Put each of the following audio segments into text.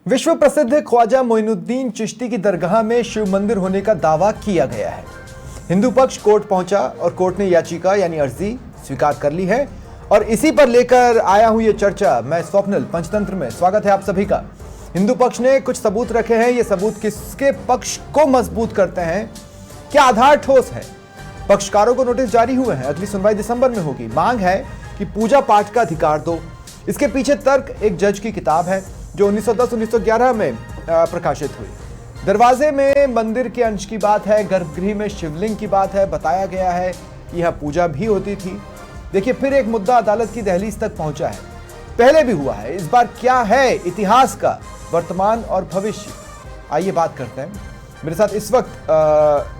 विश्व प्रसिद्ध ख्वाजा मोइनुद्दीन चिश्ती की दरगाह में शिव मंदिर होने का दावा किया गया है। हिंदू पक्ष कोर्ट पहुंचा और कोर्ट ने याचिका यानी अर्जी स्वीकार कर ली है और इसी पर लेकर आया हूं ये चर्चा। मैं स्वप्निल पंचतंत्र में स्वागत है आप सभी का। हिंदू पक्ष ने कुछ सबूत रखे हैं। ये सबूत किसके पक्ष को मजबूत करते हैं, क्या आधार ठोस है? पक्षकारों को नोटिस जारी हुए हैं, अगली सुनवाई दिसंबर में होगी। मांग है कि पूजा पाठ का अधिकार दो। इसके पीछे तर्क एक जज की किताब है जो 1910-1911 में प्रकाशित हुई। दरवाजे में मंदिर के अंश की बात है, गर्भगृह में शिवलिंग की बात है। बताया गया है यह पूजा भी होती थी। देखिए, फिर एक मुद्दा अदालत की दहलीज तक पहुंचा है। पहले भी हुआ है। इस बार क्या है इतिहास का वर्तमान और भविष्य, आइए बात करते हैं। मेरे साथ इस वक्त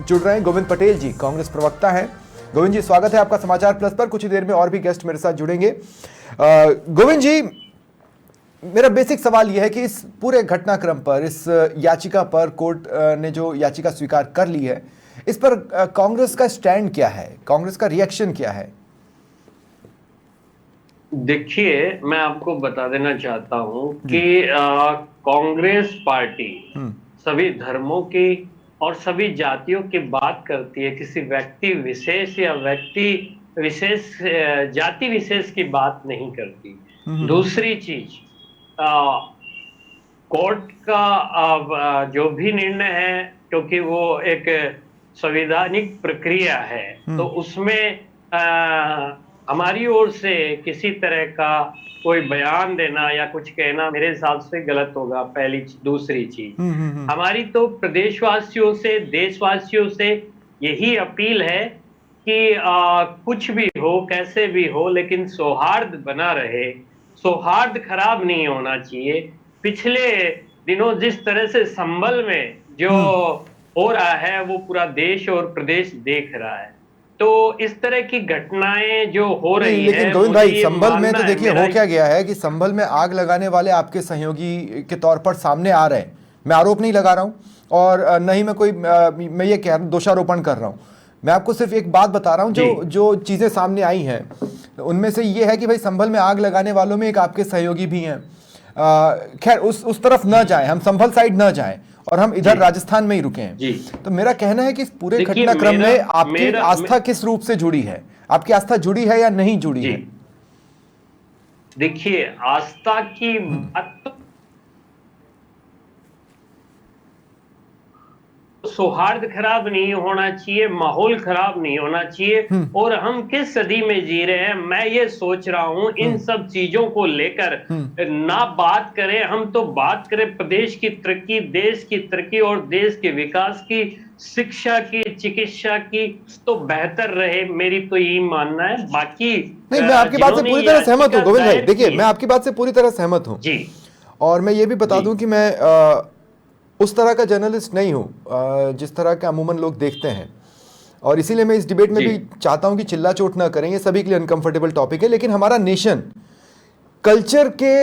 जुड़ रहे हैं गोविंद पटेल जी, कांग्रेस प्रवक्ता हैं। गोविंद जी, स्वागत है आपका समाचार प्लस पर। कुछ ही देर में और भी गेस्ट मेरे साथ जुड़ेंगे। गोविंद जी, मेरा बेसिक सवाल यह है कि इस पूरे घटनाक्रम पर, इस याचिका पर, कोर्ट ने जो याचिका स्वीकार कर ली है, इस पर कांग्रेस का स्टैंड क्या है, कांग्रेस का रिएक्शन क्या है? देखिए, मैं आपको बता देना चाहता हूं कि कांग्रेस पार्टी सभी धर्मों की और सभी जातियों की बात करती है। किसी व्यक्ति विशेष या व्यक्ति विशेष, जाति विशेष की बात नहीं करती। दूसरी चीज, कोर्ट का जो भी निर्णय है, क्योंकि वो एक संवैधानिक प्रक्रिया है, तो उसमें हमारी ओर से किसी तरह का कोई बयान देना या कुछ कहना मेरे हिसाब से गलत होगा। पहली दूसरी चीज, हमारी तो प्रदेशवासियों से, देशवासियों से यही अपील है कि कुछ भी हो, कैसे भी हो, लेकिन सौहार्द बना रहे। सौहार्द खराब नहीं होना चाहिए। पिछले दिनों जिस तरह से संभल में जो हो रहा है वो पूरा देश और प्रदेश देख रहा है। तो इस तरह की घटनाएं जो हो रही है, लेकिन गोविंद भाई, संभल में तो देखिए हो क्या गया है कि संभल में आग लगाने वाले आपके सहयोगी के तौर पर सामने आ रहे हैं। मैं आरोप नहीं लगा रहा हूं और न ही मैं ये कह रहा हूं, दोषारोपण कर रहा हूं। मैं आपको सिर्फ एक बात बता रहा हूं, जो चीजें सामने आई हैं उनमें से ये है कि भाई संभल में आग लगाने वालों में एक आपके सहयोगी भी हैं। खैर उस तरफ न जाएं, हम संभल साइड न जाएं और हम इधर राजस्थान में ही रुके हैं। तो मेरा कहना है कि इस पूरे घटनाक्रम में आपकी आस्था किस रूप से जुड़ी है? आपकी आस्था जुड़ी है या नहीं जुड़ी है? देखिए, आस्था की बात, सौहार्द खराब नहीं होना चाहिए, माहौल खराब नहीं होना चाहिए। और हम किस सदी में जी रहे हैं, मैं ये सोच रहा हूं इन सब चीजों को लेकर ना बात करें। हम तो बात करें प्रदेश की तरक्की, देश की तरक्की और देश के विकास की, शिक्षा की, चिकित्सा की, तो बेहतर रहे। मेरी तो यही मानना है। बाकी नहीं, मैं आपकी बात से पूरी तरह सहमत हूं गोविंद भाई। देखिए, मैं आपकी बात से पूरी तरह सहमत हूं जी। और मैं ये भी बता दूं कि मैं उस तरह का जर्नलिस्ट नहीं हूं जिस तरह के अमूमन लोग देखते हैं, और इसीलिए मैं इस डिबेट में भी चाहता हूं कि चिल्ला चोट ना करें। ये सभी के लिए अनकंफर्टेबल टॉपिक है, लेकिन हमारा नेशन कल्चर के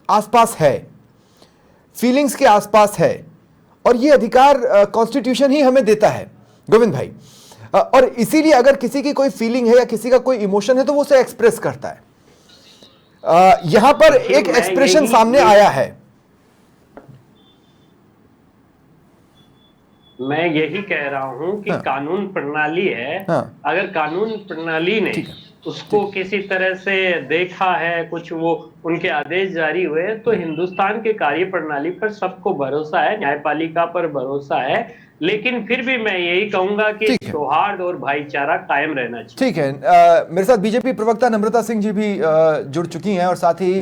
आसपास है, फीलिंग्स के आसपास है, और ये अधिकार कॉन्स्टिट्यूशन ही हमें देता है गोविंद भाई। और इसीलिए अगर किसी की कोई फीलिंग है या किसी का कोई इमोशन है तो वो उसे एक्सप्रेस करता है। यहां पर एक एक्सप्रेशन सामने आया है। मैं यही कह रहा हूं कि कानून प्रणाली है। अगर कानून प्रणाली ने उसको किसी तरह से देखा है, कुछ वो उनके आदेश जारी हुए, तो हिंदुस्तान के कार्य प्रणाली पर सबको भरोसा है, न्यायपालिका पर भरोसा है। लेकिन फिर भी मैं यही कहूंगा कि सौहार्द और भाईचारा कायम रहना चाहिए। ठीक है। मेरे साथ बीजेपी प्रवक्ता नम्रता सिंह जी भी जुड़ चुकी हैं, और साथ ही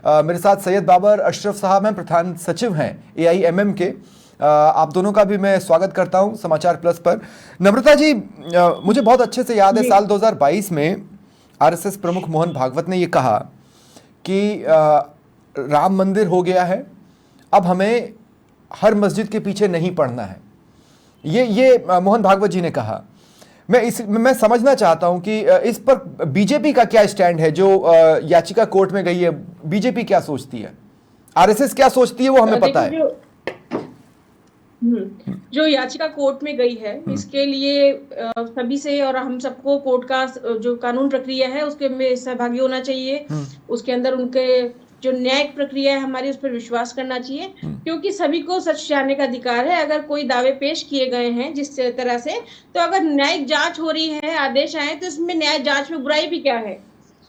मेरे साथ सैयद बाबर अशरफ साहब हैं, प्रधान सचिव हैं AIMM के। आप दोनों का भी मैं स्वागत करता हूं समाचार प्लस पर। नम्रता जी, मुझे बहुत अच्छे से याद है साल 2022 में RSS प्रमुख मोहन भागवत ने यह कहा कि राम मंदिर हो गया है, अब हमें हर मस्जिद के पीछे नहीं पड़ना है। ये मोहन भागवत जी ने कहा। मैं समझना चाहता हूं कि इस पर बीजेपी का क्या स्टैंड है। जो याचिका कोर्ट में गई है, बीजेपी क्या सोचती है, RSS क्या सोचती है, वो हमें पता है। जो याचिका कोर्ट में गई है, इसके लिए सभी से और हम सबको कोर्ट का जो कानून प्रक्रिया है उसके में सहभागी होना चाहिए। उसके अंदर उनके जो न्यायिक प्रक्रिया है हमारी, उस पर विश्वास करना चाहिए, क्योंकि सभी को सच जानने का अधिकार है। अगर कोई दावे पेश किए गए हैं जिस तरह से, तो अगर न्यायिक जांच हो रही है, आदेश आए, तो इसमें न्याय जांच में बुराई भी क्या है?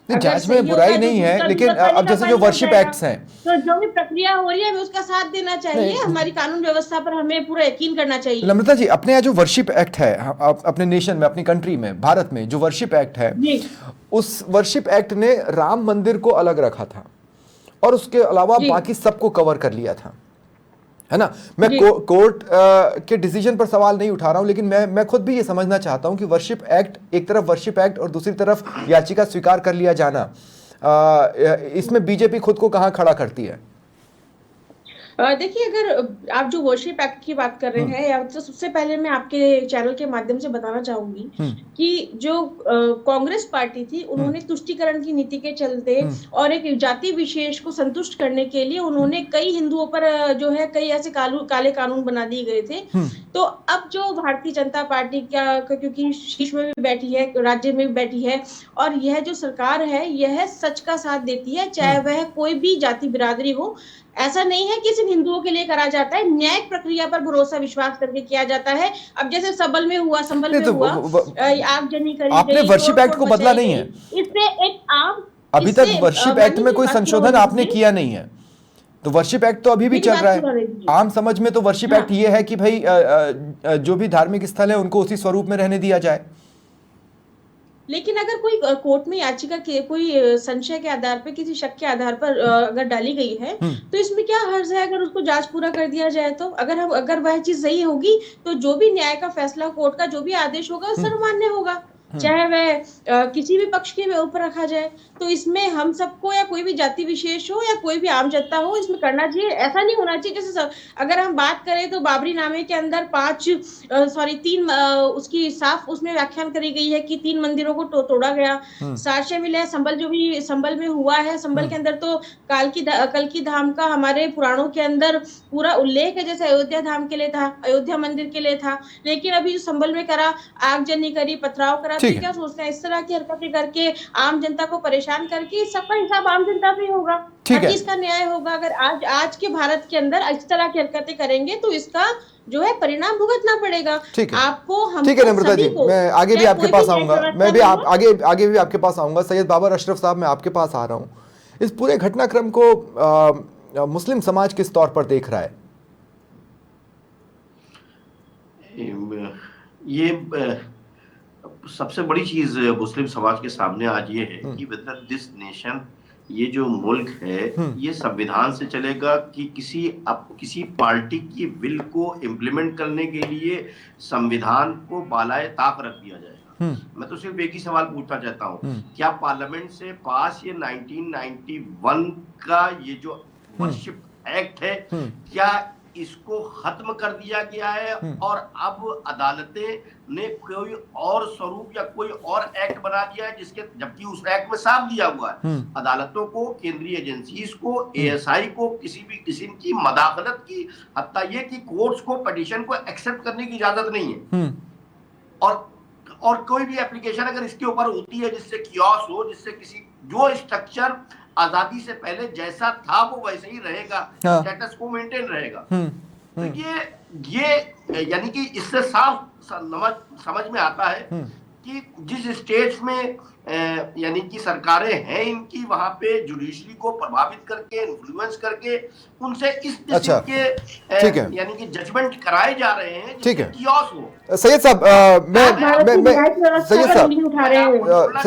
नहीं, अगर जांच में सही बुराई होगा, जो नहीं है, दूसरा लेकिन दूसरा अब जैसे जो वर्शिप एक्ट्स हैं, तो जो भी प्रक्रिया हो रही है हमें उसका साथ देना चाहिए। नहीं, हमारी कानून व्यवस्था पर हमें पूरा यकीन करना चाहिए। नम्रता जी, अपने यहाँ जो वर्शिप एक्ट है, अपने नेशन में, अपनी कंट्री में, भारत में जो वर्शिप एक्ट है, जी उस वर्शिप एक्ट ने राम मंदिर को अलग रखा था और उसके अलावा जी बाकी सबको कवर कर लिया था, है ना। मैं जी कोर्ट के डिसीजन पर सवाल नहीं उठा रहा हूं, लेकिन मैं खुद भी ये समझना चाहता हूं कि वर्शिप एक्ट, एक तरफ वर्शिप एक्ट और दूसरी तरफ याचिका स्वीकार कर लिया जाना, इसमें बीजेपी खुद को कहां खड़ा करती है? देखिए, अगर आप जो वर्शिप एक्ट की बात कर रहे हैं, या तो सबसे पहले मैं आपके चैनल के माध्यम से बताना चाहूंगी कि जो कांग्रेस पार्टी थी, उन्होंने तुष्टीकरण की नीति के चलते और एक जाति विशेष को संतुष्ट करने के लिए उन्होंने कई हिंदुओं पर जो है कई ऐसे काले कानून बना दिए गए थे। तो अब जो भारतीय जनता पार्टी क्योंकि शीर्ष में भी बैठी है, राज्य में भी बैठी है, और यह जो सरकार है यह सच का साथ देती है, चाहे वह कोई भी जाति बिरादरी हो। ऐसा नहीं है कि सिर्फ हिंदुओं के लिए करा जाता है, न्यायिक प्रक्रिया पर भरोसा विश्वास करके किया जाता है। अब जैसे संभल में हुआ, आगजनी करी आपने गई, वर्शिप एक्ट को बदला नहीं है, इससे एक आम, अभी तक वर्शिप एक्ट में कोई संशोधन आपने किया नहीं है, तो वर्शिप एक्ट तो अभी भी चल रहा है। आम समझ में तो वर्शिप एक्ट ये है कि भाई जो भी धार्मिक स्थल है उनको उसी स्वरूप में रहने दिया जाए। लेकिन अगर कोई कोर्ट में याचिका के कोई संशय के आधार पर, किसी शक के आधार पर अगर डाली गई है, तो इसमें क्या हर्ज है अगर उसको जांच पूरा कर दिया जाए? तो अगर वह चीज सही होगी, तो जो भी न्याय का फैसला, कोर्ट का जो भी आदेश होगा, वो सर्वमान्य होगा, चाहे वह किसी भी पक्ष के ऊपर रखा जाए। तो इसमें हम सबको, या कोई भी जाति विशेष हो या कोई भी आम जनता हो, इसमें करना चाहिए। ऐसा नहीं होना चाहिए जैसे अगर हम बात करें तो बाबरी नामे के अंदर 3 उसकी साफ उसमें व्याख्यान करी गई है कि 3 मंदिरों को तोड़ा गया। साक्ष्य मिले है, संबल में हुआ है, संबल के अंदर तो कल की धाम का हमारे पुराणों के अंदर पूरा उल्लेख है, जैसे अयोध्या धाम के लिए था, अयोध्या मंदिर के लिए था। लेकिन अभी जो संबल में करा, आगजनी करी, पथराव करा, तो क्या सोचते हैं इस तरह की हरकतें करके आम जनता को परेशान करके, सबका हिसाब आम जनता पे होगा, हर चीज का न्याय होगा। अगर आज के भारत के अंदर इस तरह की हरकतें करेंगे तो इसका जो है परिणाम भुगतना पड़ेगा आपको, हमको। ठीक है नम्रता जी, मैं आगे भी आपके पास आऊंगा, मैं भी आगे भी आपके पास आऊंगा। सैयद बाबर अशरफ साहब, मैं आपके पास आ रहा हूं। इस पूरे घटनाक्रम को मुस्लिम समाज किस तौर पर देख रहा है? ये सबसे बड़ी चीज मुस्लिम समाज के सामने आज ये है कि वेदर दिस नेशन, ये जो मुल्क है, ये संविधान से चलेगा कि किसी पार्टी की विल को इम्प्लीमेंट करने के लिए संविधान को बालाए ताक रख दिया जाएगा। मैं तो सिर्फ एक ही सवाल पूछना चाहता हूँ, क्या पार्लियामेंट से पास ये 1991 का ये जो वर्शिप एक्ट है, क्या इसको खत्म कर दिया गया है और अब अदालतें ने कोई और स्वरूप या कोई और एक्ट बना दिया है, जिसके जबकि उस एक्ट में साफ दिया हुआ है अदालतों को, केंद्रीय एजेंसीज को, एएसआई को किसी भी किस्म की मदाखलत की, हत्ता ये कि कोर्ट्स को पिटीशन को एक्सेप्ट करने की इजाजत नहीं है। और कोई भी एप्लीकेशन अगर इसके ऊपर होती है जिससे कियोस हो, जिससे किसी जो स्ट्रक्चर आजादी से पहले जैसा था वो वैसे ही रहेगा, स्टेटस को मेंटेन रहेगा। तो ये यानी कि इससे साफ समझ में आता है कि जिस स्टेट्स में यानी कि सरकारें हैं इनकी, वहां पे जुडिशरी को प्रभावित करके, इन्फ्लुएंस करके उनसे इस किस्म के यानी कि जजमेंट कराए जा रहे हैं जिससे कियोस हो। सैयद साहब,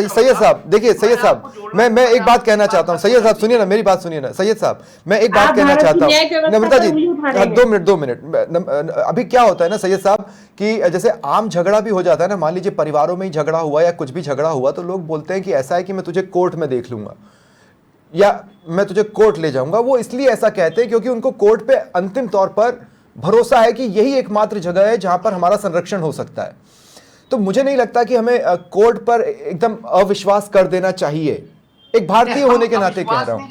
सैयद साहब देखिए, सैयद साहब मैं एक बात कहना चाहता हूँ। सैयद साहब सुनिए ना, मेरी बात सुनिए ना। सैयद साहब, मैं एक बात कहना चाहता हूँ। नम्रता जी 2 मिनट। अभी क्या होता है ना सैयद साहब, कि जैसे आम झगड़ा भी हो जाता है ना, मान लीजिए परिवारों में ही झगड़ा हुआ या कुछ भी झगड़ा हुआ, तो लोग बोलते हैं कि ऐसा है कि मैं तुझे कोर्ट में देख लूंगा या मैं तुझे कोर्ट ले जाऊंगा। वो इसलिए ऐसा कहते हैं क्योंकि उनको कोर्ट पे अंतिम तौर पर भरोसा है कि यही एकमात्र जगह है जहां पर हमारा संरक्षण हो सकता है। तो मुझे नहीं लगता कि हमें कोर्ट पर एकदम अविश्वास कर देना चाहिए, एक भारतीय होने के नाते कह रहा हूं।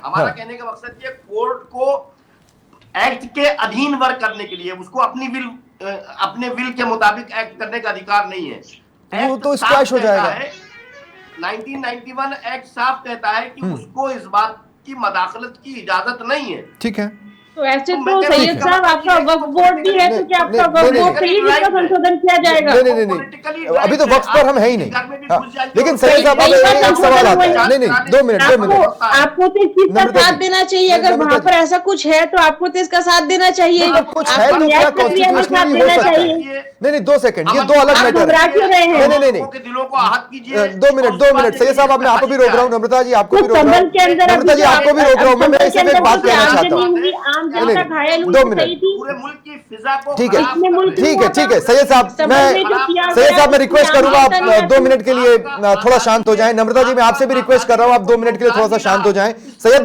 हमारा कहने का मकसद ये, कोर्ट को एक्ट के अधीन वर्क करने के लिए उसको अपने विल के मुताबिक एक्ट करने का अधिकार नहीं है। वो तो स्क्वैश हो जाएगा। 1991 एक्ट साफ कहता है कि उसको इस बात की मदाखलत की इजाजत नहीं है। ठीक है, तो ऐसे तो मैं तो कह रहा हूं सैयद इसका साहब मतलब आपका ये है कि वक्फ वो बोर्ड भी है, तो क्या आपका नहीं, वक्फ नहीं, बोर्ड से ही नहीं, इसका संशोधन किया जाएगा? नहीं नहीं नहीं Politically नहीं, अभी तो right वक्त है। पर हम है ही नहीं। घर में भी हाँ, घुस जाइए लेकिन और सैयद साहब अब कई बार एक सवाल संशोधन आता हुए है, हैं। नहीं नहीं, 2 मिनट, 2 आपको मिनट। आपको तो इस चीज का नम्रता साथ जी, देना चाहिए, अगर नम्रता वहां जी। पर ऐसा कुछ है तो आपको तो इसका साथ देना चाहिए, नहीं, कुछ है आपको तो न्याय क्या प्रक्रिया में साथ कॉन्स्टिट्यूशनली हो देना सकता है? चाहिए। नहीं नहीं, 2 सेकंड, ये अमन 2 अलग आप मैटर घबरा है। क्यों रहे हैं? नहीं नहीं नहीं, लोगों के दिलों को आहत कीजिए। 2 मिनट, 2 मिनट, सैयद साहब, मैं आपको भी रोक रहा हूँ, नम्रता जी आपको भी रोक रहा हूँ, संबंध के अंदर नम्रता जी आपको भी रोक रहा हूँ, मैं सिर्फ एक बात कहना चाहता हूँ। हुई, आम नहीं, जनता नहीं, घायल हुई, 2 तो मिनट। सही थी। पूरे मुल्क की फिजा को ठीक है, खराब इसमें कर मुल्क रहे हैं। ठीक है, ठीक है, सैयद साहब, संबंध मैं में जो किया सैयद गया साहब मैं रिक्वेस्ट उसमें करूंगा आप आम जनता 2 मिनट के लिए थोड़ा शांत हो जाएं। नम्रता जी मैं आपसे भी रिक्वेस्ट कर रहा हूं, आप 2 मिनट के लिए थोड़ा सा शांत हो जाएं। सैयद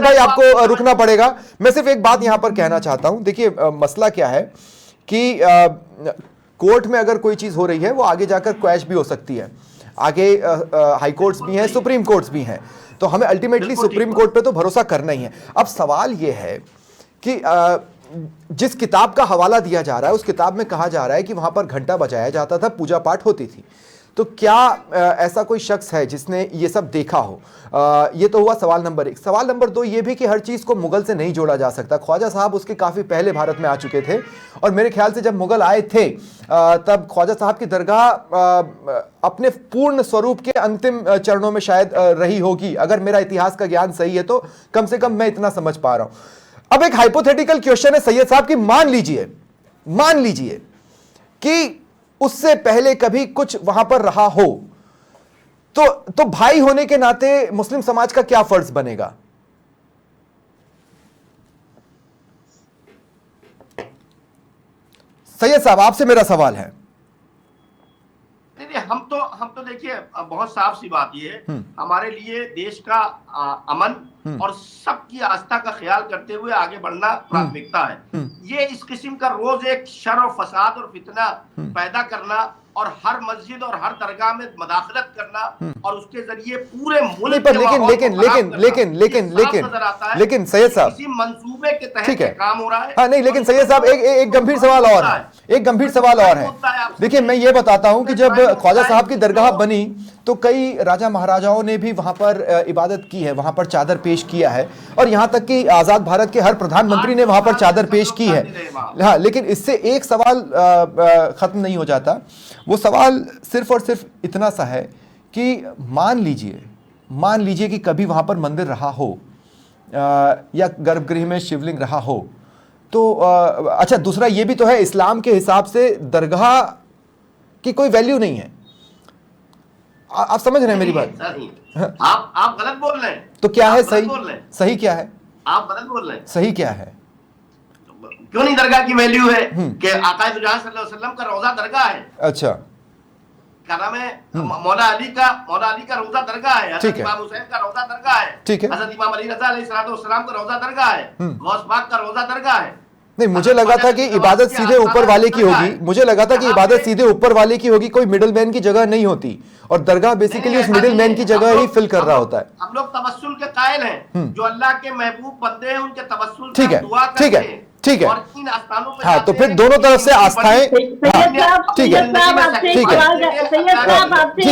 भाई आपको रुकना पड़ेगा। मैं सिर्फ एक बात यहां पर कहना चाहता हूं, देखिए मसला क्या है कि कोर्ट में अगर कोई चीज हो रही है वो आगे जाकर क्वैश भी हो सकती है, आगे हाई कोर्ट्स भी हैं, सुप्रीम कोर्ट्स भी हैं, तो हमें अल्टीमेटली सुप्रीम कोर्ट पे तो भरोसा करना ही है। अब सवाल ये है कि जिस किताब का हवाला दिया जा रहा है उस किताब में कहा जा रहा है कि वहां पर घंटा बजाया जाता था, पूजा पाठ होती थी, तो क्या ऐसा कोई शख्स है जिसने ये सब देखा हो? ये तो हुआ सवाल नंबर 1। सवाल नंबर 2 ये भी कि हर चीज़ को मुगल से नहीं जोड़ा जा सकता। ख्वाजा साहब उसके काफ़ी पहले भारत में आ चुके थे, और मेरे ख्याल से जब मुगल आए थे तब ख्वाजा साहब की दरगाह अपने पूर्ण स्वरूप के अंतिम चरणों में शायद रही होगी, अगर मेरा इतिहास का ज्ञान सही है तो कम से कम मैं इतना समझ पा रहा हूँ। अब एक हाइपोथेटिकल क्वेश्चन है सैयद साहब की, मान लीजिए कि उससे पहले कभी कुछ वहां पर रहा हो, तो भाई होने के नाते मुस्लिम समाज का क्या फर्ज बनेगा? सैयद साहब आपसे मेरा सवाल है। नहीं, हम तो देखिए बहुत साफ सी बात ये है, हमारे लिए देश का अमन और सबकी आस्था का ख्याल करते हुए आगे बढ़ना प्राथमिकता है। ये इस किस्म का रोज एक शर और फसाद और फितना पैदा करना और हर मस्जिद और हर दरगाह में मदाखलत करना और उसके जरिए पूरे मुल्क पर लेकिन सैयद साहब किसी मंसूबे के तहत ठीक है, काम हो रहा है। हाँ नहीं, लेकिन सैयद साहब एक गंभीर सवाल और है, एक गंभीर सवाल और है। देखिए मैं ये बताता हूं कि जब ख्वाजा साहब की दरगाह बनी तो कई राजा महाराजाओं ने भी वहां पर इबादत की है, वहां पर चादर पेश किया है, और यहां तक कि आजाद भारत के हर प्रधानमंत्री ने वहां पर चादर पेश की है। हाँ, लेकिन इससे एक सवाल खत्म नहीं हो जाता। वो सवाल सिर्फ और सिर्फ इतना सा है कि मान लीजिए कि कभी वहां पर मंदिर रहा हो या गर्भगृह में शिवलिंग रहा हो, तो अच्छा, दूसरा ये भी तो है, इस्लाम के हिसाब से दरगाह की कोई वैल्यू नहीं है। आप समझ रहे हैं मेरी बात? आप गलत बोल रहे हैं। तो क्या है सही क्या है? आप गलत बोल रहे हैं। सही क्या है? क्यों नहीं दरगाह की वैल्यू है कि आका सल्लल्लाहु अलैहि वसल्लम का रोजा दरगाह है। अच्छा, क्या नाम है, मौला अली का रोजा दरगाह है, हज़रत इमाम हुसैन का रोजा दरगाह है, ठीक है, हज़रत इमाम अली रज़ा अलैहिस्सलाम का रोजा दरगाह है, गौस पाक का रोजा दरगाह है। नहीं, मुझे लगा था कि इबादत सीधे ऊपर वाले की होगी, कोई मिडिल मैन की जगह नहीं होती, और दरगाह बेसिकली उस मिडिल मैन की जगह ही फिल कर रहा होता है। हम लोग तवस्सुल के कायल हैं, जो अल्लाह के महबूब बंदे हैं उनके तवस्सुल ठीक है, ठीक है, ठीक है, और इन स्थानों पे हाँ, तो फिर दोनों तरफ से आस्थाएं, ठीक है, ठीक है,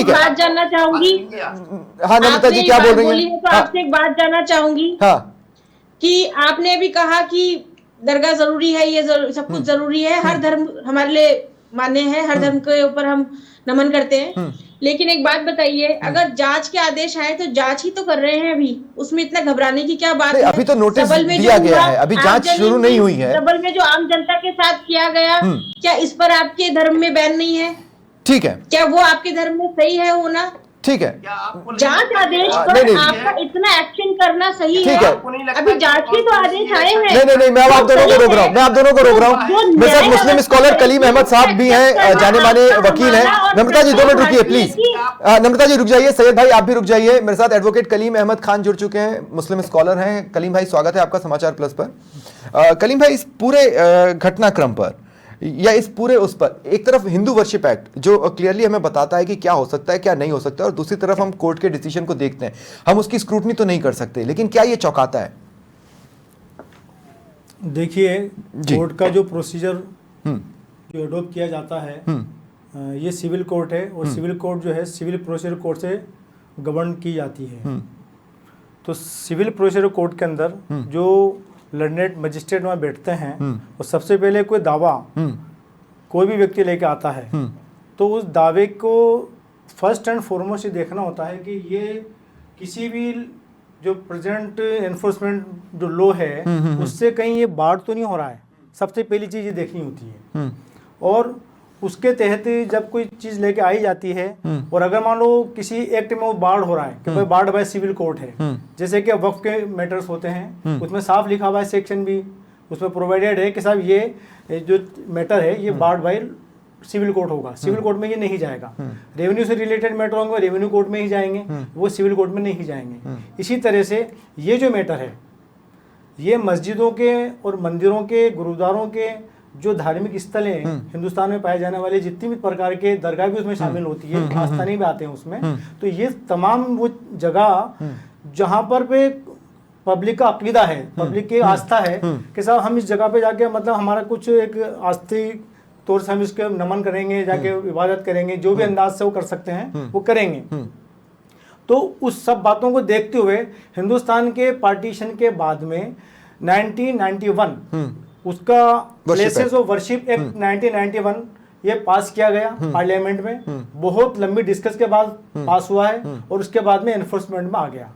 बात जानना चाहूंगी। हाँ नम्रता जी क्या बोल रही हैं? तो आपसे एक बात जानना चाहूंगी कि आपने भी कहा कि दरगाह जरूरी है, ये सब कुछ जरूरी है, हर धर्म हमारे लिए मान्य है, हर धर्म के ऊपर हम नमन करते हैं, लेकिन एक बात बताइए, अगर जांच के आदेश आए तो जांच ही तो कर रहे हैं अभी, उसमें इतना घबराने की क्या बात है? अभी तो नोटिस दिया गया है, अभी जांच शुरू नहीं हुई है। सबल में जो आम जनता के साथ किया गया, क्या इस पर आपके धर्म में बैन नहीं है? ठीक है, क्या वो आपके धर्म में सही है होना? ठीक है, जांच आदेश पर आपका इतना एक्शन करना सही है? अभी जांच के तो आदेश आए हैं। नहीं, मैं आप दोनों को रोक रहा हूँ, मेरे साथ मुस्लिम स्कॉलर कलीम अहमद साहब भी हैं, जाने माने वकील हैं। नम्रता जी 2 मिनट रुकिए प्लीज, नम्रता जी रुक जाइए, सैयद भाई आप भी रुक जाइए। मेरे साथ एडवोकेट कलीम अहमद खान जुड़ चुके हैं, मुस्लिम स्कॉलर हैं। कलीम भाई स्वागत है आपका समाचार प्लस पर। कलीम भाई, इस पूरे घटनाक्रम पर या इस पूरे उस पर, एक तरफ हिंदू वर्शिप एक्ट जो क्लियरली हमें बताता है कि क्या हो सकता है क्या नहीं हो सकता, और दूसरी तरफ हम कोर्ट के डिसीजन को देखते हैं, हम उसकी स्क्रूटनी तो नहीं कर सकते, लेकिन क्या ये चौंकाता है? देखिए, कोर्ट का जो प्रोसीजर जो एडॉप्ट किया जाता है, ये सिविल कोर्ट है, और सिविल कोर्ट जो है सिविल प्रोसीजर कोर्ट से गवर्न की जाती है। तो सिविल प्रोसीजर कोर्ट के अंदर जो लर्नेड मजिस्ट्रेट वहाँ बैठते हैं और सबसे पहले कोई दावा कोई भी व्यक्ति लेके आता है तो उस दावे को फर्स्ट एंड फॉरमोस्ट ये देखना होता है कि ये किसी भी जो प्रेजेंट एनफोर्समेंट जो लॉ है उससे कहीं ये बाढ़ तो नहीं हो रहा है। सबसे पहली चीज़ ये देखनी होती है और उसके तहत जब कोई चीज़ लेके आई जाती है और अगर मान लो किसी एक्ट में वो बाढ़ हो रहा है कि भाई बाढ़ बाय सिविल कोर्ट है, जैसे कि वक्फ के मैटर्स होते हैं उसमें साफ लिखा हुआ है सेक्शन भी उसमें प्रोवाइडेड है कि साहब ये जो मैटर है ये बाढ़ बाय सिविल कोर्ट होगा, सिविल कोर्ट में ये नहीं जाएगा। रेवेन्यू से रिलेटेड मैटर होंगे रेवेन्यू कोर्ट में ही जाएंगे, वो सिविल कोर्ट में नहीं जाएंगे। इसी तरह से ये जो मैटर है ये मस्जिदों के और मंदिरों के गुरुद्वारों के जो धार्मिक स्थल हैं हिंदुस्तान में पाए जाने वाले जितनी भी प्रकार के दरगाह भी उसमें शामिल होती है, आस्थानी भी आते हैं उसमें, तो ये तमाम वो जगह जहाँ पर पे पब्लिक का अकीदा है, पब्लिक की आस्था है कि साहब हम इस जगह पे जाके मतलब हमारा कुछ एक आस्थिक तौर से हम इसके नमन करेंगे, जाके इबादत करेंगे, जो भी अंदाज से वो कर सकते हैं वो करेंगे। तो उस सब बातों को देखते हुए हिंदुस्तान के पार्टीशन के बाद में 1991 उसका प्लेसेस ऑफ वर्शिप एक्ट 1991 ये पास किया गया पार्लियामेंट में, बहुत लंबी डिस्कस के बाद पास हुआ है और उसके बाद में एनफोर्समेंट में आ गया।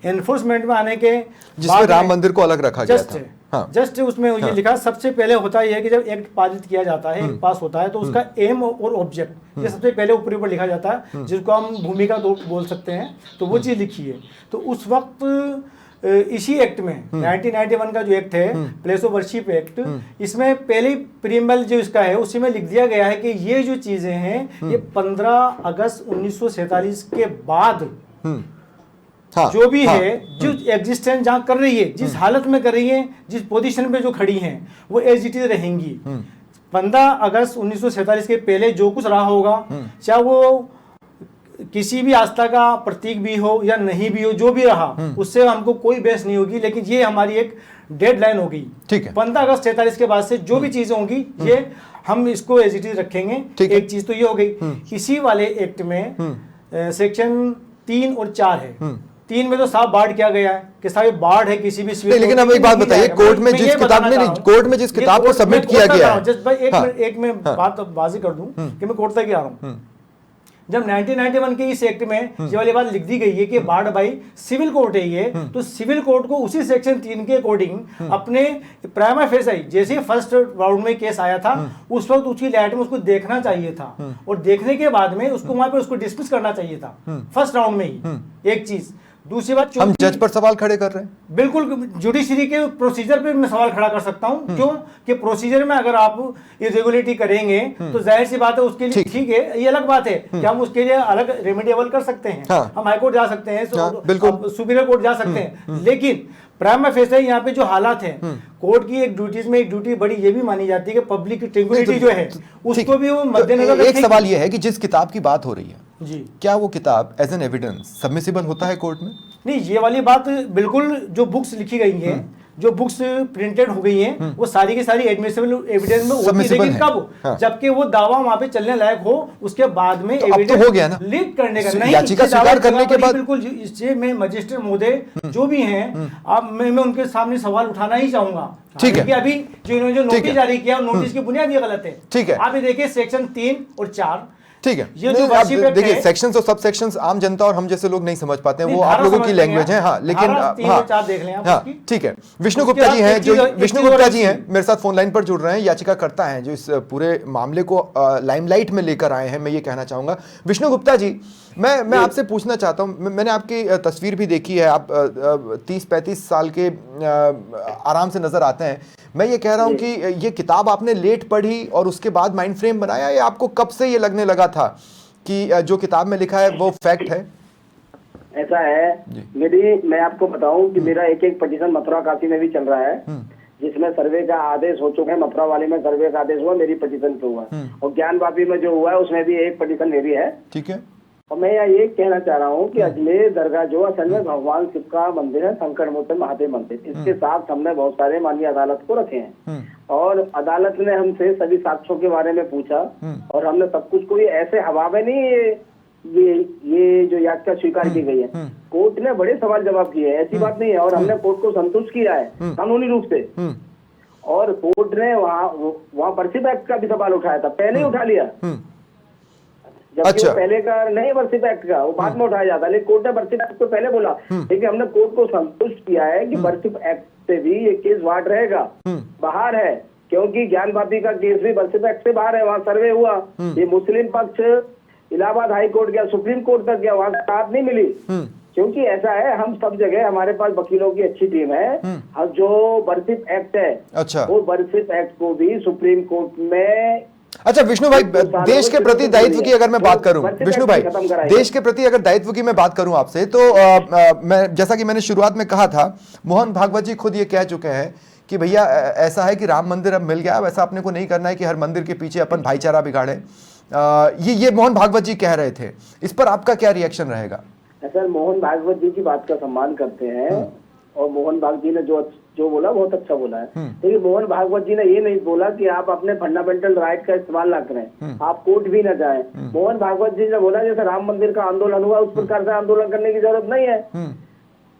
एनफोर्समेंट में आने के जिसमें राम मंदिर को अलग रखा गया था। जस्ट उसमें ये लिखा सबसे पहले होता है कि जब एक्ट पारित किया जाता है, एक्ट पास होता है तो उसका एम और ऑब्जेक्ट ये सबसे पहले ऊपर ऊपर लिखा जाता है जिसको हम भूमिका बोल सकते हैं, तो वो चीज लिखी है। तो उस वक्त इसी एक्ट में 1991 का जो एक्ट है प्लेस ऑफ वर्शिप एक्ट, इसमें पहले प्रीएम्बल जो इसका है उसी में लिख दिया गया है कि ये जो चीजें हैं ये 15 अगस्त 1947 के बाद जो भी है जो एग्जिस्टेंस जहाँ कर रही है, जिस हालत में कर रही है, जिस पोजीशन पे जो खड़ी हैं वो एज इट इज रहेंगी। 15 अगस्त 1947 के पहले जो कुछ रहा होगा, चाहे वो किसी भी आस्था का प्रतीक भी हो या नहीं भी हो, जो भी रहा उससे हमको कोई बहस नहीं होगी, लेकिन ये हमारी एक डेडलाइन होगी। ठीक है, 15 अगस्त 47 के बाद से जो भी चीजें होंगी ये हम इसको एज इट इज रखेंगे। एक चीज तो ये हो गई। इसी वाले एक्ट में सेक्शन 3 और 4 है। 3 में तो साफ बाढ़ किया गया है कि साहब बाढ़ है किसी भी सिविल। लेकिन अब एक बात बताइए, कोर्ट में जिस किताब में कोर्ट में जिस किताब को सबमिट किया गया है, जस्ट भाई एक मैं बात वाज़ेह कर दूं कि मैं कोर्ट तक ही आ रहा हूं। जब 1991 के इस एक्ट में ये वाली बात लिख दी गई है कि बाढ़ बाई सिविल कोर्ट है ये, तो सिविल कोर्ट को उसी सेक्शन 3 के अकॉर्डिंग अपने प्राइमा फेसी जैसे फर्स्ट राउंड में केस आया था उस वक्त उसकी लाइट में उसको देखना चाहिए था और देखने के बाद में उसको वहां पे उसको डिसमिस करना चाहिए था फर्स्ट राउंड में ही। एक चीज। दूसरी बात, हम जज पर सवाल खड़े कर रहे हैं। बिल्कुल, जुडिशरी के प्रोसीजर पे मैं सवाल खड़ा कर सकता हूं। क्यों कि प्रोसीजर में अगर आप इरेगुलरिटी करेंगे तो जाहिर सी बात है उसके लिए ठीक है, ये अलग बात है कि हम उसके लिए अलग रेमेडिएबल कर सकते हैं। हम हाई कोर्ट जा सकते हैं, सुपीरियर कोर्ट जा सकते हैं, लेकिन प्राइमा फेसी यहाँ पे जो हालात हैं, कोर्ट की एक ड्यूटीज में एक ड्यूटी बड़ी ये भी मानी जाती है कि पब्लिक ट्रैंक्विलिटी जो है उसको भी वो मद्देनजर। एक सवाल ये है कि जिस किताब की बात हो रही है जी, क्या वो किताब एज एन एविडेंस सबमिसिबल होता है कोर्ट में? नहीं, ये वाली बात बिल्कुल, जो बुक्स लिखी गई हैं, जो बुक्स प्रिंटेड हो गई हैं, वो सारी की सारी एडमिसिबल एविडेंस में होती है। लेकिन कब? जबकि वो दावा वहां पे चलने लायक हो, उसके बाद में एविडेंस हो गया ना लीक करने का नहीं, याचिका स्वीकार करने के बाद बिल्कुल इससे मैं मजिस्ट्रेट महोदय जो भी हैं, आप मैं उनके सामने सवाल उठाना ही चाहूंगा। ठीक है, अभी जो इन्होंने जो नोटिस जारी किया, नोटिस की बुनियाद ये गलत है। ठीक है, आप ये देखिए सेक्शन 3 और 4। ठीक है, ये जो देखिए सेक्शंस और सब सेक्शंस आम जनता और हम जैसे लोग नहीं समझ पाते हैं, वो आप लोगों की लैंग्वेज है। हाँ, लेकिन हाँ ठीक है। विष्णु गुप्ता जी हैं, जो विष्णु गुप्ता जी हैं मेरे साथ फोन लाइन पर जुड़ रहे हैं, याचिकाकर्ता हैं जो इस पूरे मामले को लाइमलाइट में लेकर आए हैं, मैं ये कहना चाहूंगा। विष्णु गुप्ता जी, मैं आपसे पूछना चाहता हूं, मैंने आपकी तस्वीर भी देखी है, आप 30-35 साल के आराम से नजर आते हैं। मैं ये कह रहा हूं कि ये किताब आपने लेट पढ़ी और उसके बाद माइंड फ्रेम बनाया, या आपको कब से ये लगने लगा था कि जो किताब में लिखा है वो फैक्ट है? ऐसा है, मैं आपको बताऊं कि मेरा एक पिटीशन मथुरा काशी में भी चल रहा है, जिसमें सर्वे का आदेश हो चुका है। मथुरा वाले में सर्वे का आदेश हुआ, मेरी पिटीशन पे हुआ, और ज्ञानवापी में जो हुआ है उसमें भी एक पिटीशन मेरी है। ठीक है, और मैं ये कहना चाह रहा हूँ कि अजमेर दरगाह जो असल में भगवान शिव का मंदिर है, संकट मोचन महादेव मंदिर, इसके साथ हमने बहुत सारे माननीय अदालत को रखे हैं, और अदालत ने हमसे सभी साक्ष्यों के बारे में पूछा, और हमने सब कुछ, कोई ऐसे हवा में नहीं ये जो याचिका स्वीकार की गई है, कोर्ट ने बड़े सवाल जवाब किए हैं, ऐसी बात नहीं है, और हमने कोर्ट को संतुष्ट किया है कानूनी रूप से। और कोर्ट ने वहाँ वर्शिप एक्ट का भी सवाल उठाया था, पहले ही उठा लिया, जबकि अच्छा। वो पहले का नहीं वर्शिप एक्ट का, वो बाद में उठाया जाता, लेकिन कोर्ट ने वर्शिप एक्ट को पहले बोला। लेकिन हमने कोर्ट को संतुष्ट किया है कि वर्शिप एक्ट से भी ये केस वार्ड रहेगा, बाहर है, क्योंकि ज्ञान वापी का केस भी वर्शिप एक्ट से बाहर है, वहाँ सर्वे हुआ, ये मुस्लिम पक्ष इलाहाबाद हाई कोर्ट गया, सुप्रीम कोर्ट तक गया, वहाँ राहत नहीं मिली। क्योंकि ऐसा है, हम सब जगह, हमारे पास वकीलों की अच्छी टीम है, और जो वर्शिप एक्ट है, अच्छा, वो वर्शिप एक्ट को भी सुप्रीम कोर्ट में। अच्छा विष्णु भाई, देश के प्रति दायित्व की अगर मैं बात करूं, विष्णु भाई, देश के प्रति अगर दायित्व की मैं बात करूं आपसे, तो मैं, जैसा कि मैंने शुरुआत में कहा था, मोहन भागवत जी खुद ये कह चुके हैं कि भैया ऐसा है कि राम मंदिर अब मिल गया, वैसा अपने को नहीं करना है कि हर मंदिर के पीछे अपन भाईचारा बिगाड़े। ये मोहन भागवत जी कह रहे थे, इस पर आपका क्या रिएक्शन रहेगा? सर, मोहन भागवत जी की बात का सम्मान करते हैं, और मोहन भागवत जी ने जो बोला बहुत अच्छा बोला है। लेकिन मोहन भागवत जी ने ये नहीं बोला कि आप अपने फंडामेंटल राइट का इस्तेमाल ना करें, आप कोर्ट भी ना जाएं। मोहन भागवत जी ने बोला जैसे राम मंदिर का आंदोलन हुआ, उस प्रकार से आंदोलन करने की जरूरत नहीं है,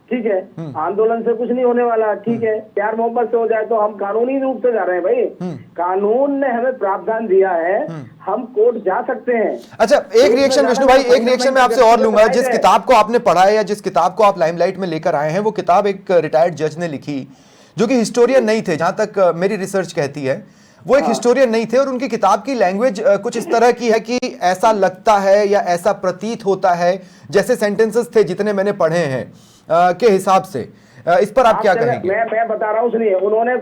ठीक है, आंदोलन से कुछ नहीं होने वाला, ठीक है, प्यार मोहब्बत से हो जाए। तो हम कानूनी रूप से जा रहे हैं भाई, कानून ने हमें प्रावधान दिया है, हम कोर्ट जा सकते हैं। अच्छा, एक रिएक्शन विष्णु भाई, एक रिएक्शन मैं आपसे और लूंगा। जिस किताब को आपने पढ़ा है या जिस किताब को आप लाइमलाइट में लेकर आए हैं, वो किताब एक रिटायर्ड जज ने लिखी, जो कि हिस्टोरियन नहीं थे, जहां तक मेरी रिसर्च कहती है, वो एक हिस्टोरियन नहीं थे, और उनकी किताब की लैंग्वेज कुछ इस तरह की है कि ऐसा लगता है या ऐसा प्रतीत होता है जैसे सेंटेंसेस थे जितने मैंने पढ़े हैं के हिसाब से। इस पर आप क्या कहेंगे? मैं बता रहा हूँ, सुनिए, उन्होंने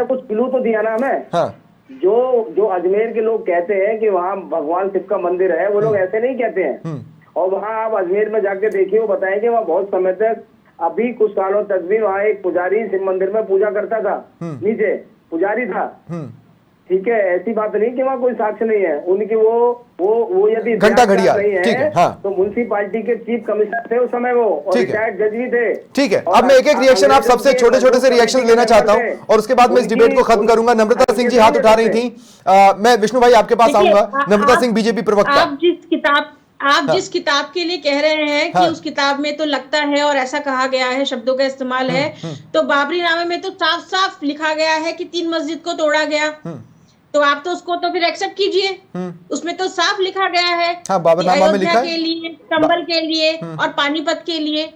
कुछ क्लू तो दिया ना हमें। हाँ। जो अजमेर के लोग कहते हैं कि वहाँ भगवान शिव का मंदिर है, वो लोग ऐसे नहीं कहते हैं। और वहाँ आप अजमेर में जाके देखिए, वो बताएंगे वहाँ बहुत समय तक, अभी कुछ सालों तक भी वहाँ एक पुजारी शिव मंदिर में पूजा करता था, नीचे पुजारी था, ठीक है, ऐसी बात नहीं कि वहाँ कोई साक्ष्य नहीं है। उनकी वो यदि घंटा घड़िया, ठीक है, हाँ, तो म्युनिसिपालिटी के चीफ कमिश्नर थे उस समय वो, और रिटायर्ड जज भी थे। ठीक है, अब मैं एक एक रिएक्शन आप सबसे छोटे छोटे से रिएक्शन लेना चाहता हूं, और उसके बाद मैं इस डिबेट को खत्म करूंगा। नम्रता सिंह जी हाथ उठा रही थी, मैं विष्णु भाई आपके पास आऊंगा। नम्रता सिंह, बीजेपी प्रवक्ता। आप जिस किताब के लिए कह रहे हैं कि उस किताब में तो लगता है और ऐसा कहा गया है, शब्दों का इस्तेमाल है, तो बाबरी नामे में तो साफ साफ लिखा गया है कि 3 मस्जिद को तोड़ा गया, तो आप तो उसको तो फिर एक्सेप्ट कीजिए, उसमें तो साफ लिखा गया है, हाँ, बाबरनामा में लिखा है, के लिए, चंबल के लिए और पानीपत के लिए,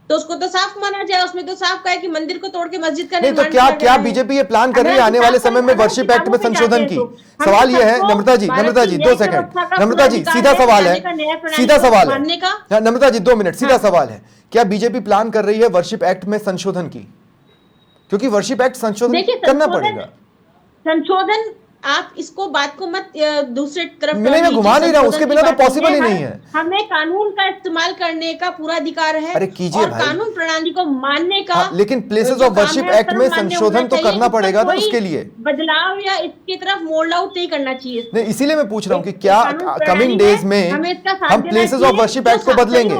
तो उसको तो साफ माना जाए। उसमें तो साफ कहा है कि मंदिर को तोड़ के मस्जिद का निर्माण किया गया है। क्या बीजेपी ये प्लान कर रही है आने वाले समय में वर्शिप एक्ट में संशोधन की? सवाल ये है, नम्रता जी 2 सेकंड, नम्रता जी सीधा सवाल है, नम्रता जी 2 मिनट, सीधा सवाल है, क्या बीजेपी प्लान कर रही है वर्शिप एक्ट में संशोधन की? क्योंकि वर्शिप एक्ट संशोधन करना पड़ेगा। संशोधन, आप इसको बात को मत दूसरे तरफ मैं घुमा नहीं रहा हूं, उसके बिना तो पॉसिबल ही नहीं है। हमें कानून का इस्तेमाल करने का पूरा अधिकार है, अरे कीजिए भाई, कानून प्रणाली को मानने का। हाँ, लेकिन प्लेसेस ऑफ वर्शिप एक्ट में संशोधन तो करना पड़ेगा ना, उसके लिए बदलाव या इसकी तरफ मोल्ड आउट नहीं करना चाहिए। नहीं, इसीलिए मैं पूछ रहा हूँ कि क्या कमिंग डेज में हम प्लेसेस ऑफ वर्शिप एक्ट को बदलेंगे,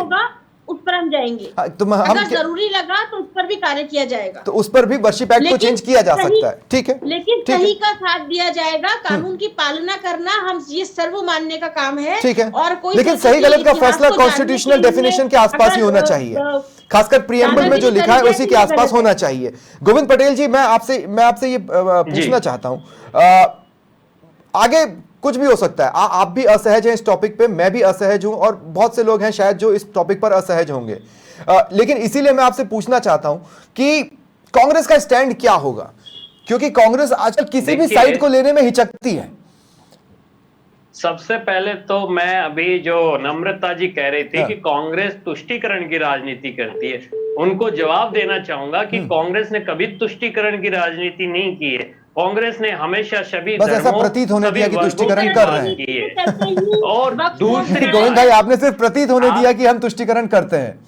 उस पर हम जाएंगे। अगर जरूरी लगा तो उस पर भी कार्य किया जाएगा, तो उस पर भी वर्शिप एक्ट को चेंज किया जा सकता है, ठीक है, लेकिन सही का साथ दिया जाएगा। कानून की पालना करना हम ये सर्व मानने का काम है, ठीक है, और कोई लेकिन सही गलत का फैसला कॉन्स्टिट्यूशनल डेफिनेशन के आसपास ही होना चाहिए, खासकर प्रीएम्बल में जो लिखा है उसी के आसपास होना चाहिए। गोविंद पटेल जी, मैं आपसे ये पूछना चाहता हूँ, आगे कुछ भी हो सकता है, आप भी असहज हैं इस टॉपिक पे, मैं भी असहज हूं, और बहुत से लोग हैं शायद जो इस टॉपिक पर असहज होंगे, लेकिन इसीलिए मैं आपसे पूछना चाहता हूं कि कांग्रेस का स्टैंड क्या होगा, क्योंकि कांग्रेस आजकल किसी भी साइड को लेने में हिचकती है। सबसे पहले तो मैं अभी जो नम्रता जी कह रही थी कि कांग्रेस तुष्टीकरण की राजनीति करती है, उनको जवाब देना चाहूंगा कि कांग्रेस ने कभी तुष्टीकरण की राजनीति नहीं की है। कांग्रेस ने हमेशा सभी बस ऐसा प्रतीत होने दिया कि तुष्टीकरण कर रहे हैं, और दूसरी गोविंद भाई आपने सिर्फ प्रतीत होने दिया कि हम तुष्टीकरण करते हैं।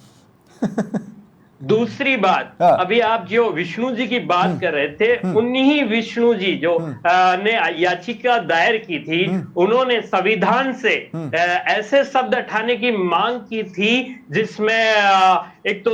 दूसरी बात, हाँ। अभी आप जो विष्णु जी की बात कर रहे थे, उन्हीं विष्णु जी जो ने याचिका दायर की थी, उन्होंने संविधान से ऐसे शब्द हटाने की मांग की थी जिसमें एक तो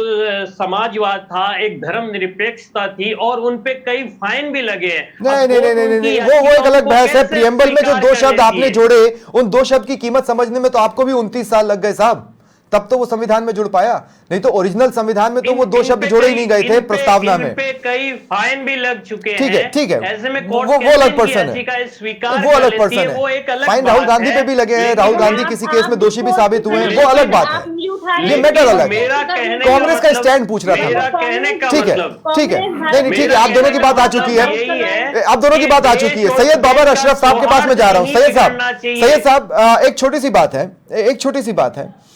समाजवाद था, एक धर्मनिरपेक्षता थी, और उनपे कई फाइन भी लगे हैं। नहीं अब नहीं नहीं कोर्ट नहीं उनकी नहीं, वो एक अलग याचिकाओं को बहस है। कैसे प्रियम्बल में जो स्वीकार दो कर शब्द लेती आपने है? जोड़े, उन दो शब्द की कीमत समझने में तो आपको भी 29 साल लग गए साहब, तब तो वो संविधान में जुड़ पाया, नहीं तो ओरिजिनल संविधान में तो वो दो शब्द जोड़े ही नहीं गए थे प्रस्तावना में। इन पे कई फाइन भी लग चुके ठीक है, हैं। ठीक है, ऐसे में वो कोर्ट अलग पर्सन है, याचिकाएं स्वीकार वो कर अलग लेती पर्सन है, है। वो एक अलग फाइन बात राहुल गांधी है। पे भी लगे हैं, लेकिन राहुल गांधी आप- किसी केस में आप दोषी भी कोर्ट साबित हुए हैं, से वो अलग लेकिन बात आप है। नहीं उठा रहे ये हैं। मैटर अलग है। मेरा कहने का कांग्रेस का मतलब- स्टैंड पूछ रहा था मेरा मैं। कहने का ठीक है, मतलब ठीक है, नहीं नहीं, ठीक है, आप मेरा दोनों की बात आ कहने का चुकी है, मतलब यही है आप दोनों की कि बात आ देश चुकी है। और सैयद बाबर प्रदेश अशरफ का साहब के पास में जा रहा हूं। सौहार्द नहीं बिगड़ना चाहिए। सैयद साहब, एक छोटी सी बात है, एक छोटी सी बात है।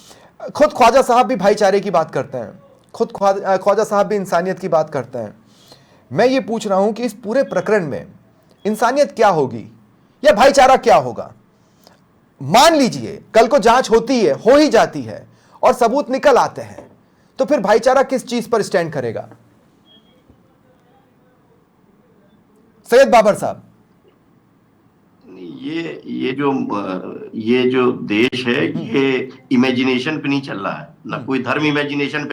खुद ख्वाजा साहब भी भाईचारे की बात करते हैं, खुद ख्वाजा साहब भी इंसानियत की बात करते हैं। मैं ये पूछ रहा हूं कि इस पूरे प्रकरण में इंसानियत क्या होगी या भाईचारा क्या होगा? मान लीजिए कल को जांच होती है, हो ही जाती है, और सबूत निकल आते हैं, तो फिर भाईचारा किस चीज पर स्टैंड करेगा? सैयद बाबर साहब, ये जो देश है, ये इमेजिनेशन पे नहीं चल रहा है, ना कोई धर्म इमेजिनेशन